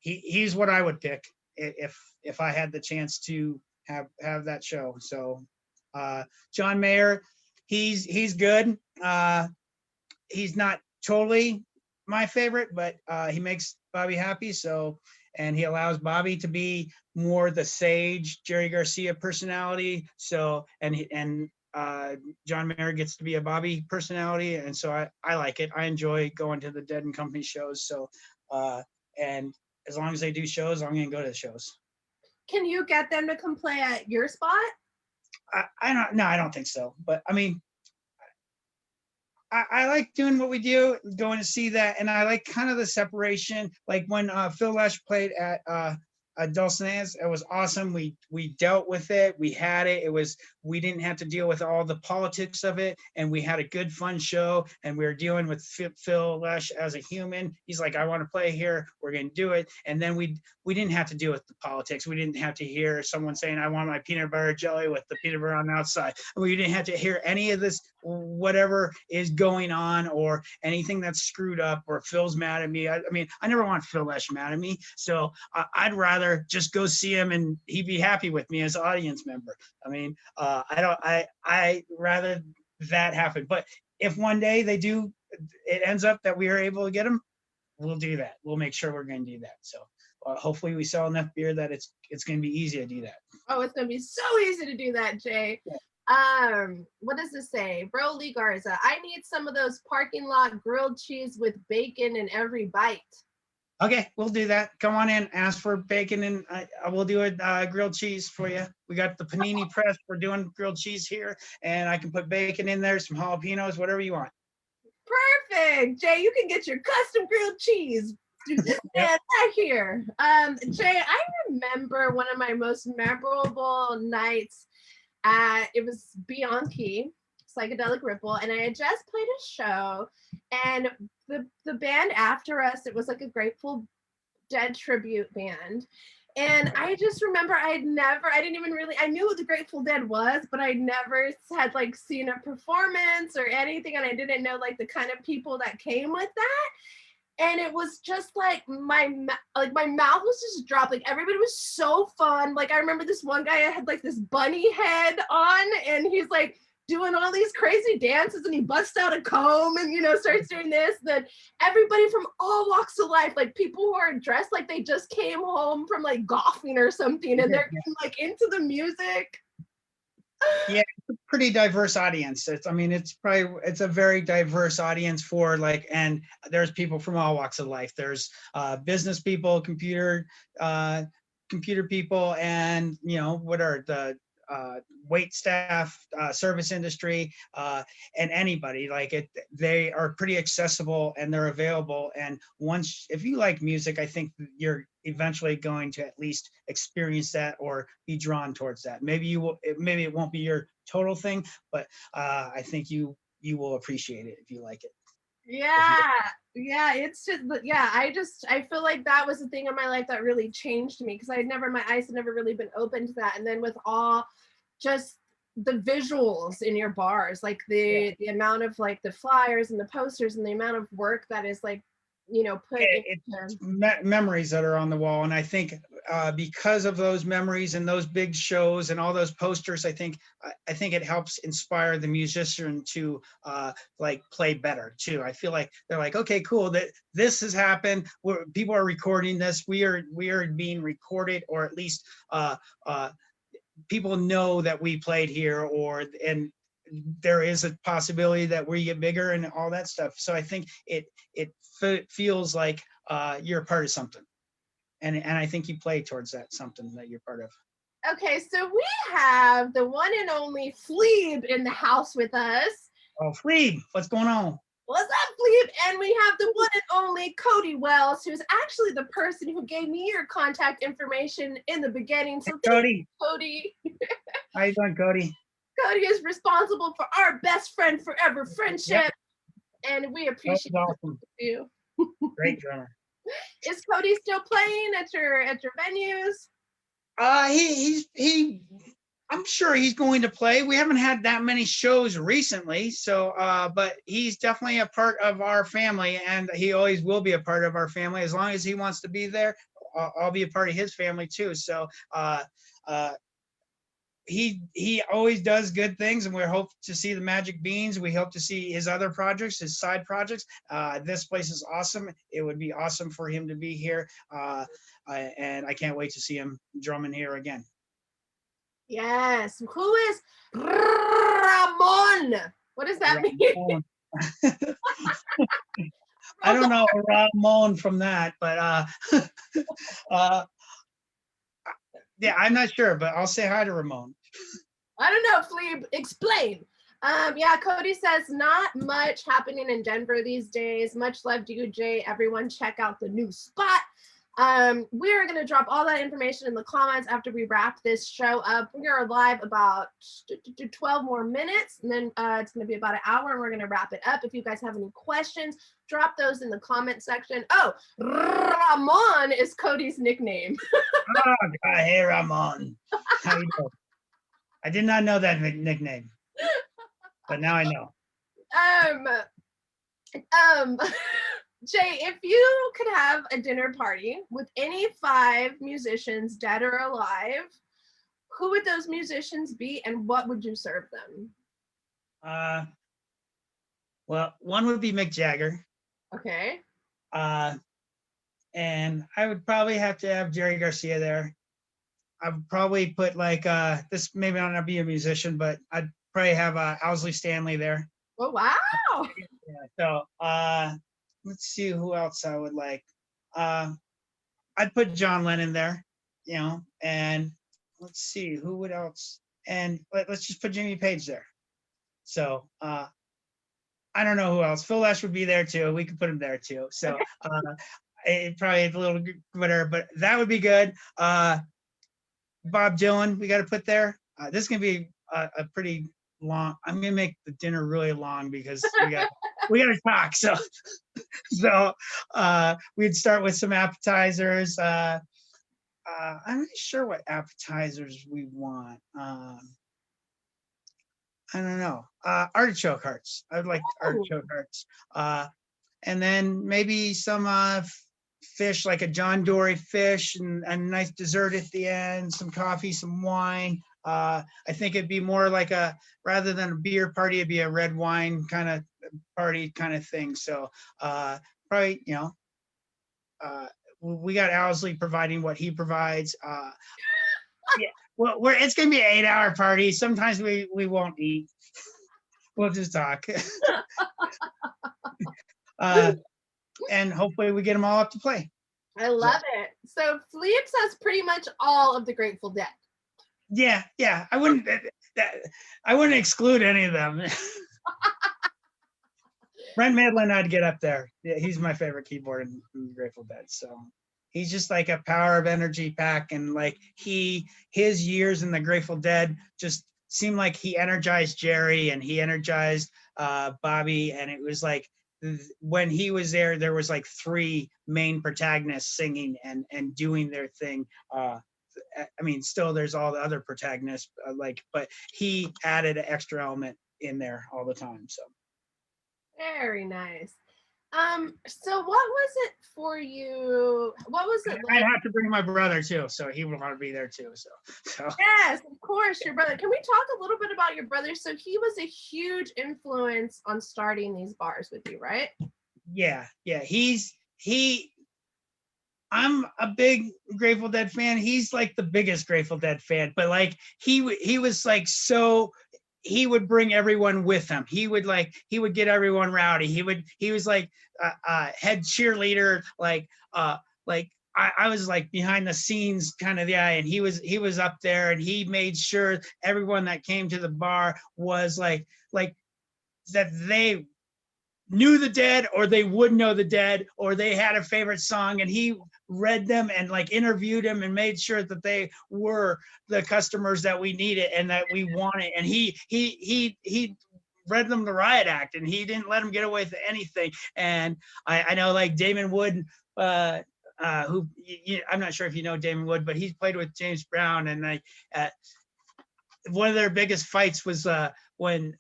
he's what I would pick if I had the chance to have that show. So John Mayer, he's good. He's not totally my favorite, but he makes Bobby happy. So, and he allows Bobby to be more the sage Jerry Garcia personality. So, and John Mayer gets to be a Bobby personality. And so I like it. I enjoy going to the Dead and Company shows. So, and as long as they do shows, I'm going to go to the shows. Can you get them to come play at your spot? I don't think so. But I like doing what we do, going to see that. And I like kind of the separation. Like when Phil Lesh played at Dulcineas, it was awesome. We dealt with it. We had it. We didn't have to deal with all the politics of it. And we had a good, fun show. And we were dealing with Phil Lesh as a human. He's like, I want to play here. We're going to do it. And then we didn't have to deal with the politics. We didn't have to hear someone saying, I want my peanut butter jelly with the peanut butter on the outside. We didn't have to hear any of this, whatever is going on, or anything that's screwed up, or Phil's mad at me. I never want Phil Lesh mad at me. So I'd rather just go see him and he'd be happy with me as an audience member. I rather that happen. But if one day it ends up that we are able to get him, we'll do that. We'll make sure we're going to do that. So hopefully we sell enough beer that it's going to be easy to do that. Oh, it's going to be so easy to do that, Jay. Yeah. What does this say? Bro Lee Garza, I need some of those parking lot grilled cheese with bacon in every bite. Okay, we'll do that. Come on in, ask for bacon, and I will do a grilled cheese for you. We got the panini press. We're doing grilled cheese here, and I can put bacon in there, some jalapenos, whatever you want. Perfect, Jay. You can get your custom grilled cheese. Just stand back here. Jay, I remember one of my most memorable nights it was Bianchi, Psychedelic Ripple, and I had just played a show, and the band after us, it was like a Grateful Dead tribute band, And I just remember I didn't even really, I knew what the Grateful Dead was, but I never had like seen a performance or anything. And I didn't know like the kind of people that came with that. And it was just like my mouth was just dropped. Like everybody was so fun. Like I remember this one guy had like this bunny head on, and he's like doing all these crazy dances, and he busts out a comb and starts doing this. Then everybody from all walks of life, like people who are dressed like they just came home from like golfing or something, and they're like into the music. Yeah, it's a pretty diverse audience. It's a very diverse audience for like, and there's people from all walks of life. There's business people, computer people, and what are the wait staff, service industry, and anybody like it. They are pretty accessible and they're available. And once, if you like music, I think you're eventually going to at least experience that or be drawn towards that. Maybe maybe it won't be your total thing, but I think you will appreciate it if you like it. Yeah, it's just, I feel like that was the thing in my life that really changed me, because my eyes had never really been open to that. And then with all just the visuals in your bars, like the amount of like the flyers and the posters and the amount of work that is like put it's memories that are on the wall. And I think because of those memories and those big shows and all those posters, I think it helps inspire the musician to like play better too. I feel like they're like, okay, cool, that this has happened. People are recording this. We are being recorded, or at least people know that we played here, and there is a possibility that we get bigger and all that stuff. So I think it feels like you're a part of something, and I think you play towards that something that you're part of. Okay, so we have the one and only Fleeb in the house with us. Oh, Fleeb, what's going on? What's up, Fleeb? And we have the one and only Cody Wells, who's actually the person who gave me your contact information in the beginning. So Cody. Cody. How you doing, Cody? Cody is responsible for our best friend forever friendship, and we appreciate you. Great drummer. Is Cody still playing at your venues? I'm sure he's going to play. We haven't had that many shows recently, so but he's definitely a part of our family, and he always will be a part of our family as long as he wants to be there. I'll be a part of his family too. So he always does good things, and we hope to see the Magic Beans. We hope to see his other projects, his side projects. This place is awesome. It would be awesome for him to be here, and I can't wait to see him drumming here again. Yes. Who is Ramon? What does that mean? I don't know Ramon from that, but yeah, I'm not sure, but I'll say hi to Ramon. I don't know, Fleeb, explain. Yeah, Cody says not much happening in Denver these days. Much love to you, Jay. Everyone check out the new spot. We are going to drop all that information in the comments after we wrap this show up. We are live about 12 more minutes, and then it's going to be about an hour, and we're going to wrap it up. If you guys have any questions, drop those in the comment section. Oh, Ramon is Cody's nickname. Oh, God, hey, Ramon. How you doing? I did not know that nickname, but now I know. Jay, if you could have a dinner party with any 5 musicians, dead or alive, who would those musicians be, and what would you serve them? Well, one would be Mick Jagger. Okay. And I would probably have to have Jerry Garcia there. I would probably put like this maybe not be a musician, but I'd probably have Owsley Stanley there. Oh wow! Yeah, so let's see who else I would like. I'd put John Lennon there, and let's see who would else. And let's just put Jimmy Page there. So I don't know who else. Phil Lesh would be there too. We could put him there too. So it probably a little whatever, but that would be good. Bob Dylan, we got to put there. This is gonna be a pretty long. I'm gonna make the dinner really long because we got to talk. So we'd start with some appetizers. I'm not sure what appetizers we want. I don't know. Artichoke hearts. I would like Ooh. artichoke hearts. And then maybe some fish, like a John Dory fish, and a nice dessert at the end, some coffee, some wine. I think it'd be more like rather than a beer party, it'd be a red wine kind of party kind of thing. So probably, we got Owsley providing what he provides. Yeah, well, it's gonna be an 8-hour party. Sometimes we won't eat. We'll just talk. And hopefully we get them all up to play. I love it. So Philippe says pretty much all of the Grateful Dead. Yeah. I wouldn't exclude any of them. Brent Midland, I'd get up there. Yeah, he's my favorite keyboard in the Grateful Dead. So he's just like a power of energy pack, and like his years in the Grateful Dead just seemed like he energized Jerry and he energized Bobby, and it was like when he was there was like 3 main protagonists singing and doing their thing. I mean, still there's all the other protagonists, but he added an extra element in there all the time. So very nice. So what was it for you? What was it I'd like? have to bring my brother too, so he would want to be there too. So Yes, of course, your brother. Can we talk a little bit about your brother? So he was a huge influence on starting these bars with you, right? yeah. I'm a big Grateful Dead fan. He's like the biggest Grateful Dead fan, but like he was like he would bring everyone with him. He would get everyone rowdy. He was like head cheerleader, like I was like behind the scenes kind of guy, and he was up there, and he made sure everyone that came to the bar was like that they knew the Dead, or they would know the Dead, or they had a favorite song, and he read them and like interviewed them and made sure that they were the customers that we needed and that we wanted. And he read them the riot act, and he didn't let them get away with anything. And I know like Damon Wood, who I'm not sure if you know Damon Wood, but he's played with James Brown, and like one of their biggest fights was when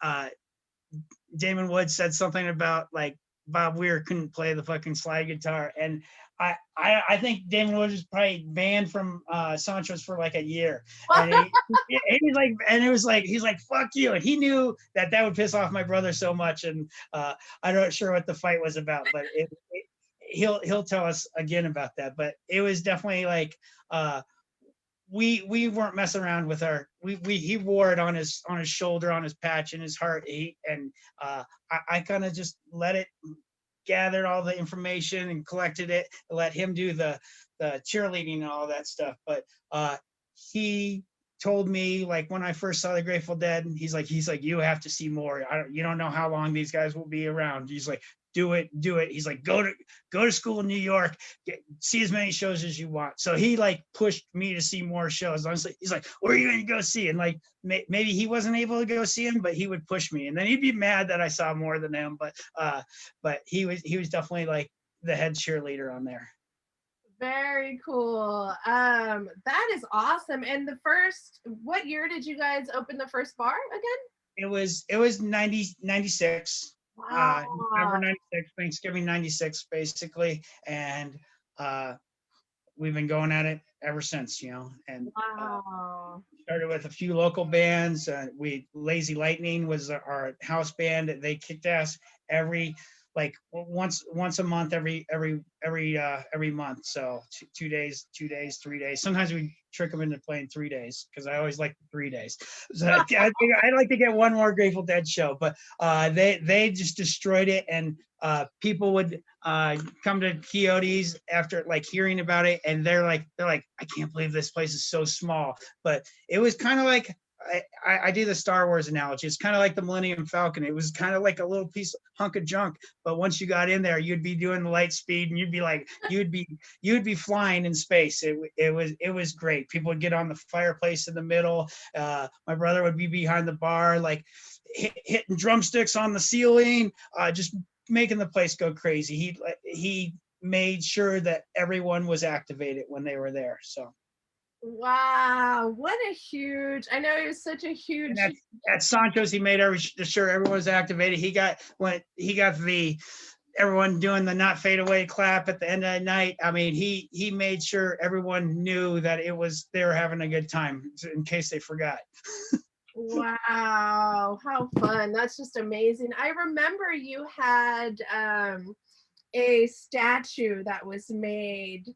Damon Wood said something about like Bob Weir couldn't play the fucking slide guitar, and I think Damon Wood was probably banned from Sanchos for like a year, and he's like, and it was like he's like fuck you, and he knew that would piss off my brother so much, and I'm not sure what the fight was about, but he'll tell us again about that, but it was definitely like we weren't messing around with he wore it on his shoulder, on his patch, and his heart. I kind of just let it gathered all the information and collected it and let him do the cheerleading and all that stuff. But he told me, like, when I first saw the Grateful Dead, he's like, you have to see more. You don't know how long these guys will be around. He's like, do it. He's like, go to school in New York, see as many shows as you want. So he like pushed me to see more shows. Honestly, he's like, where are you going to go see? And like, maybe he wasn't able to go see him, but he would push me, and then he'd be mad that I saw more than him. But he was definitely like the head cheerleader on there. Very cool. That is awesome. And what year did you guys open the first bar again? It was 96. Wow. November 96, Thanksgiving 96, basically. And we've been going at it ever since, and wow. Started with a few local bands. Lazy Lightning was our house band. They kicked ass once a month, every month. So 2 days, 3 days. Sometimes we trick them into playing 3 days, because I always like 3 days. So I'd like to get one more Grateful Dead show, but they just destroyed it, and people would come to Quixote's after like hearing about it, and they're like, I can't believe this place is so small. But it was kind of like, I do the Star Wars analogy. It's kind of like the Millennium Falcon. It was kind of like a little hunk of junk, but once you got in there, you'd be doing the light speed, and you'd be flying in space. It was great. People would get on the fireplace in the middle. My brother would be behind the bar, like hitting drumsticks on the ceiling, just making the place go crazy. He made sure that everyone was activated when they were there. So Wow, what a huge, I know he was such a huge, And at Sanchos, he made sure everyone was activated. He got the everyone doing the not fade away clap at the end of the night. I mean, he made sure everyone knew that they were having a good time in case they forgot. wow, how fun. That's just amazing. I remember you had a statue that was made.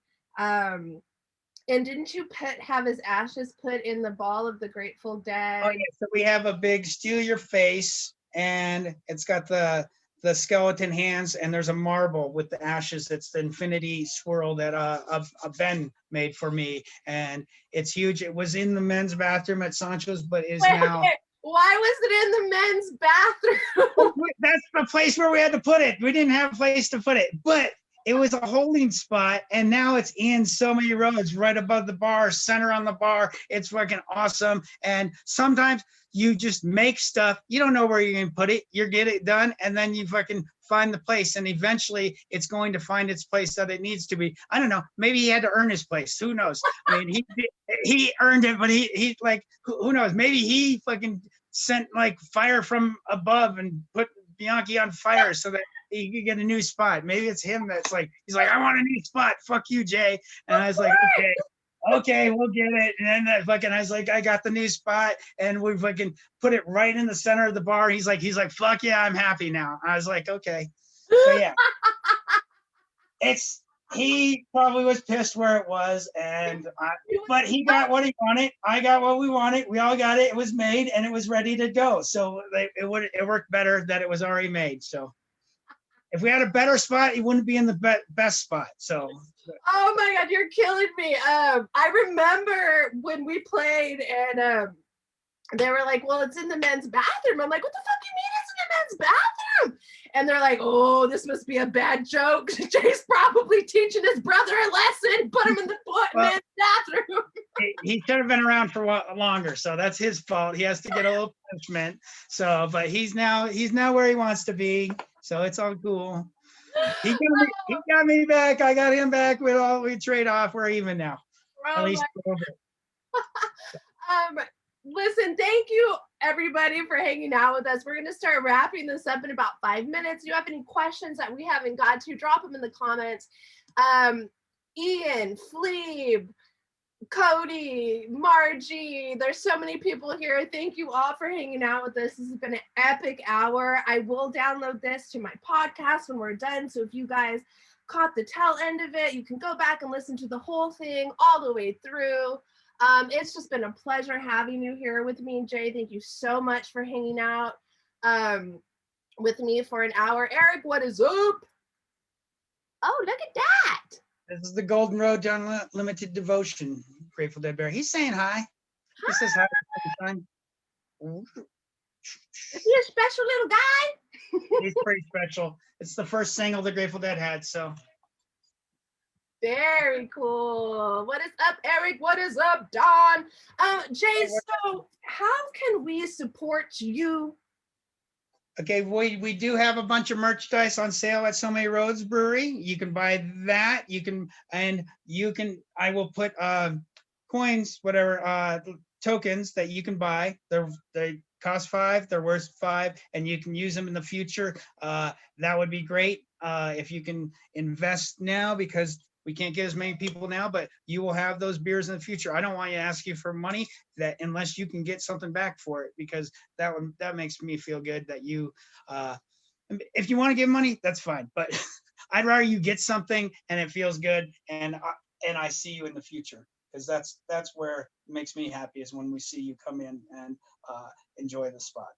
And didn't you have his ashes put in the ball of the Grateful Dead? Oh yeah, so we have a big steal your face, and it's got the skeleton hands, and there's a marble with the ashes. It's the infinity swirl that a Ben made for me, and it's huge. It was in the men's bathroom at Sancho's, but is now. Why was it in the men's bathroom? That's the place where we had to put it. We didn't have a place to put it, but it was a holding spot, and now it's in so many roads, right above the bar, center on the bar. It's fucking awesome. And sometimes you just make stuff. You don't know where you're going to put it. You get it done, and then you fucking find the place. And eventually, it's going to find its place that it needs to be. I don't know. Maybe he had to earn his place. Who knows? I mean, he earned it, but he like who knows? Maybe he fucking sent like fire from above and put Bianchi on fire so that he could get a new spot. Maybe it's him that's like, he's like, I want a new spot. Fuck you, Jay. And I was like, okay, we'll get it. And then I was like, I got the new spot, and we fucking put it right in the center of the bar. He's like, fuck yeah, I'm happy now. I was like, okay. So yeah, he probably was pissed where it was, but he got what he wanted. I got what we wanted. We all got it. It was made and it was ready to go. So it worked better that it was already made. So if we had a better spot, it wouldn't be in the best spot. So. Oh my God, you're killing me. I remember when we played and they were like, well, it's in the men's bathroom. I'm like, what the fuck do you mean it's in the men's bathroom? And they're like, oh, this must be a bad joke. Jay's probably teaching his brother a lesson. Put him in the men's bathroom. He should have been around for longer, so that's his fault. He has to get a little punishment. So, but he's now where he wants to be. So it's all cool. He got me back. I got him back. We trade off. We're even now. Oh, at least a little bit. Listen, thank you everybody for hanging out with us. We're going to start wrapping this up in about 5 minutes. If you have any questions that we haven't got to, drop them in the comments. Ian, Fleeb, Cody, Margie, there's so many people here. Thank you all for hanging out with us. This has been an epic hour. I will download this to my podcast when we're done. So if you guys caught the tail end of it, you can go back and listen to the whole thing all the way through. It's just been a pleasure having you here with me, Jay. Thank you so much for hanging out with me for an hour. Eric, what is up? Oh, look at that. This is the Golden Road to Unlimited Devotion, Grateful Dead Bear. He's saying hi. He says hi all the time. Is he a special little guy? He's pretty special. It's the first single the Grateful Dead had, so. Very cool. What is up, Eric? What is up, Don? Jay, so how can we support you? Okay, we do have a bunch of merchandise on sale at So Many Roads Brewery. You can buy that. I will put coins, whatever, tokens that you can buy. They cost $5, they're worth $5, and you can use them in the future. That would be great if you can invest now, because we can't get as many people now, but you will have those beers in the future. I don't want you to ask you for money that unless you can get something back for it, because that makes me feel good that you, if you want to give money, that's fine. But I'd rather you get something and it feels good, and I see you in the future, because that's where it makes me happy, is when we see you come in and enjoy the spot.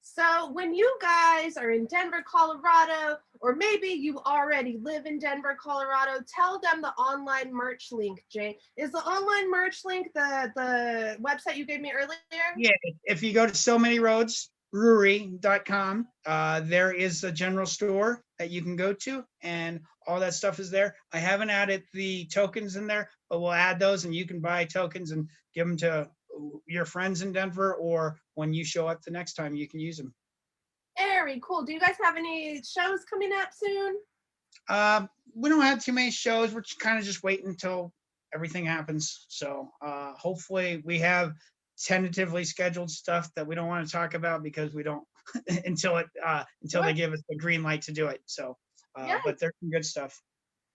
So when you guys are in Denver, Colorado, or maybe you already live in Denver, Colorado, tell them the online merch link, Jay. Is the online merch link the website you gave me earlier? Yeah, if you go to So Many Roads brewery.com, there is a general store that you can go to, and all that stuff is there. I haven't added the tokens in there, but we'll add those, and you can buy tokens and give them to your friends in Denver, or when you show up the next time, you can use them. Very cool. Do you guys have any shows coming up soon? We don't have too many shows. We're kind of just waiting until everything happens. So hopefully we have tentatively scheduled stuff that we don't want to talk about because we don't until they give us the green light to do it. So, Yes. but there's some good stuff.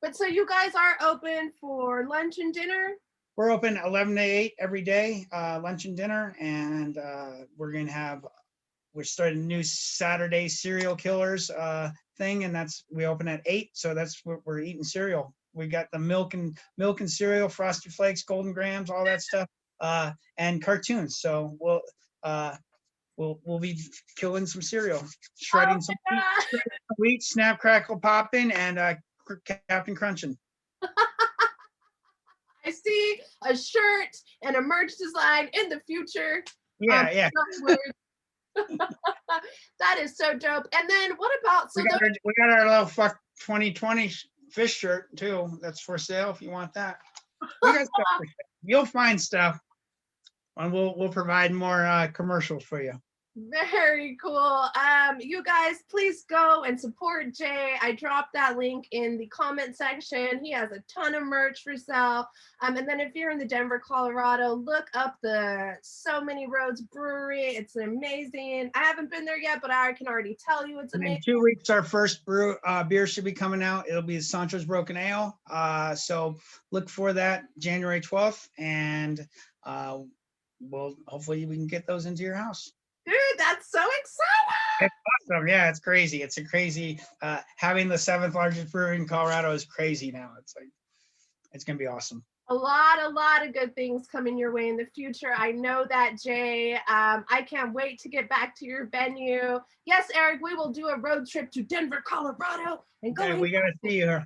But so you guys are open for lunch and dinner? We're open 11 to 8 every day, lunch and dinner, and we're starting a new Saturday serial killers thing, and we open at 8, so that's what we're eating cereal. We got the milk and cereal, Frosted Flakes, Golden Grams, all that stuff, and cartoons. So we'll be killing some cereal, shredding some wheat, snap, crackle, popping, and Captain Crunching. I see a shirt and a merch design in the future. Yeah. That is so dope. And then what about We got our little fuck 2020 fish shirt too. That's for sale if you want that. We got stuff for sale. You'll find stuff, and we'll provide more commercials for you. Very cool. You guys, please go and support Jay. I dropped that link in the comment section. He has a ton of merch for sale. And then if you're in the Denver, Colorado, look up the So Many Roads Brewery. It's amazing. I haven't been there yet, but I can already tell you it's amazing. In 2 weeks, our first beer should be coming out. It'll be Sanchos Broken Ale. So look for that January 12th, and hopefully we can get those into your house. Dude, that's so exciting. It's awesome. Yeah, it's crazy. It's a crazy, having the 7th largest brewery in Colorado is crazy now. It's going to be awesome. A lot of good things coming your way in the future. I know that, Jay. I can't wait to get back to your venue. Yes, Eric, we will do a road trip to Denver, Colorado, and go. Okay, we got to see you.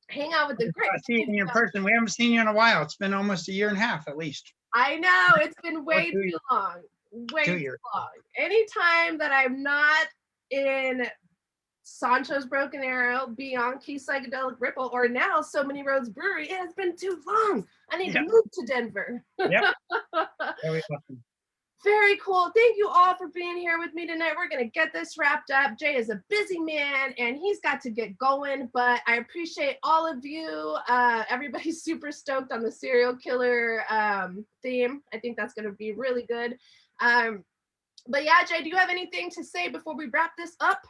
Hang out with the great. See you in person. We haven't seen you in a while. It's been almost a year and a half at least. I know, it's been way too long. Way too long. Anytime that I'm not in Sancho's Broken Arrow, Bianchi Psychedelic Ripple, or now So Many Roads Brewery, it has been too long. I need to move to Denver. Yep. Very awesome. Very cool. Thank you all for being here with me tonight. We're going to get this wrapped up. Jay is a busy man and he's got to get going, but I appreciate all of you. Everybody's super stoked on the serial killer theme. I think that's going to be really good. But yeah, Jay, do you have anything to say before we wrap this up?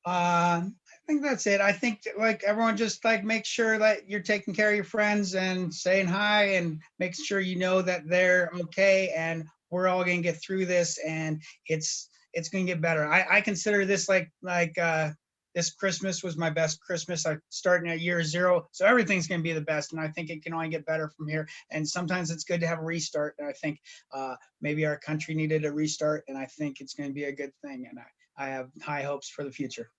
I think that's it. I think like everyone just like make sure that you're taking care of your friends and saying hi and making sure you know that they're okay and we're all gonna get through this and it's gonna get better. I consider this like this Christmas was my best Christmas. I'm starting at year 0, so everything's gonna be the best, and I think it can only get better from here. And sometimes it's good to have a restart. And I think maybe our country needed a restart, and I think it's gonna be a good thing. And I have high hopes for the future.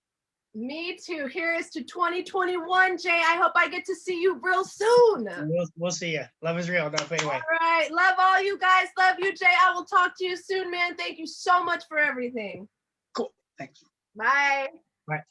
Me too. Here is to 2021, Jay. I hope I get to see you real soon. We'll see you. Love is real. Don't fade away. All right. Love all you guys. Love you, Jay. I will talk to you soon, man. Thank you so much for everything. Cool. Thanks. Bye. Bye.